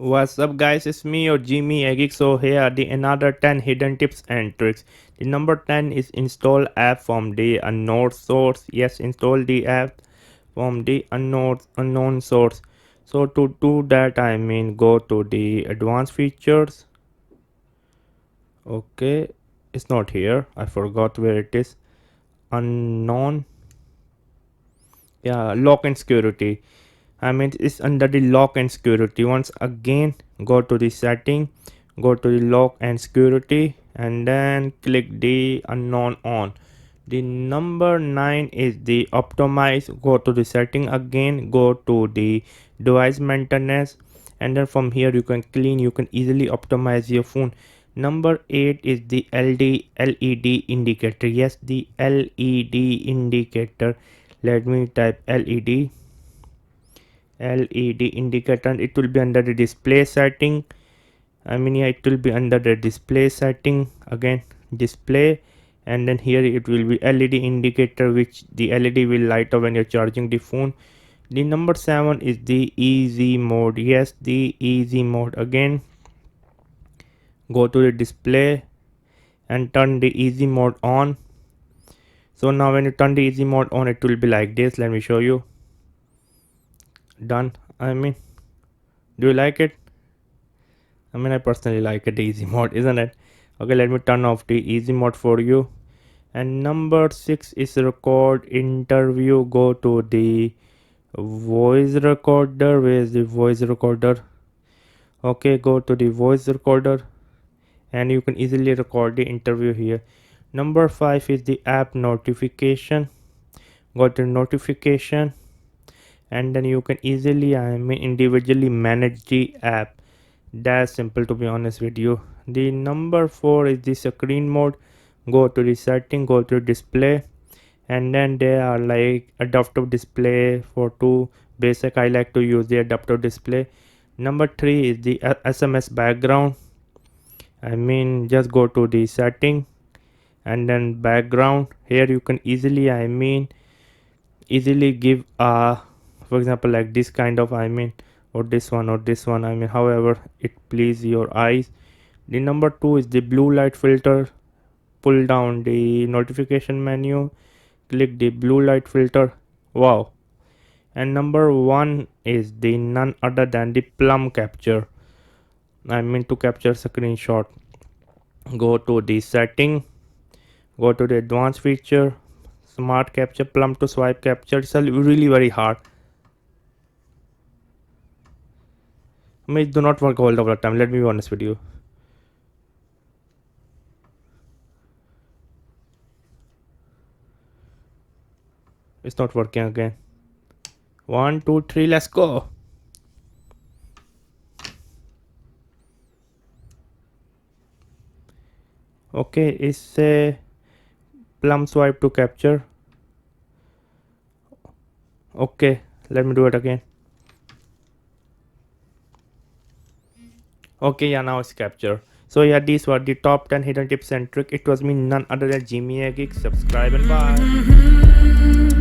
What's up guys, it's me or Jimmy a Geek. So here are the another 10 hidden tips and tricks. The number 10 is install app from the unknown source. Yes, install the app from the unknown source. So to do that, go to the advanced features. Okay, it's not here. I forgot where it is. Unknown. Yeah, lock and security. It's under the lock and security. Once again, go to the setting, go to the lock and security, and then click the unknown on. The number 9 is the optimize. Go to the setting again, go to the device maintenance, and then from here you can clean, you can easily optimize your phone. Number 8 is the LED indicator. Yes, the LED indicator. Let me type LED indicator. It will be under the display setting. It will be under the display setting again, display, and then here it will be LED indicator, which the LED will light up when you're charging the phone. The number 7 is the easy mode. Yes, the easy mode. Again, go to the display and turn the easy mode on. So now when you turn the easy mode on, it will be like this. Let me show you. Done. Do you like it? I personally like it, easy mode, isn't it? Okay, let me turn off the easy mode for you. And number 6 is record interview. Go to the voice recorder. Where is the voice recorder? Okay, go to the voice recorder and you can easily record the interview here. Number 5 is the app notification. Go to notification and then you can easily individually manage the app. That's simple, to be honest with you. The number 4 is the screen mode. Go to the setting, go to display, and then there are like adaptive display for two basic. I like to use the adaptive display. Number 3 is the SMS background. Just go to the setting and then background. Here you can easily easily give for example like this kind of or this one, however it please your eyes. The number 2 is the blue light filter. Pull down the notification menu, click the blue light filter. Wow. And number 1 is the none other than the Plam Capture. To capture screenshot. Go to the setting, go to the advanced feature, smart capture, Plum to swipe capture. It's really very hard. It do not work all the time, let me be honest with you. It's not working again. 1 2 3, let's go. Okay, it's a Plum swipe to capture. Okay, let me do it again. Okay, yeah, now it's capture. So yeah, these were the top 10 hidden tips and trick. It was me, none other than Jimmy a Geek. Subscribe and bye.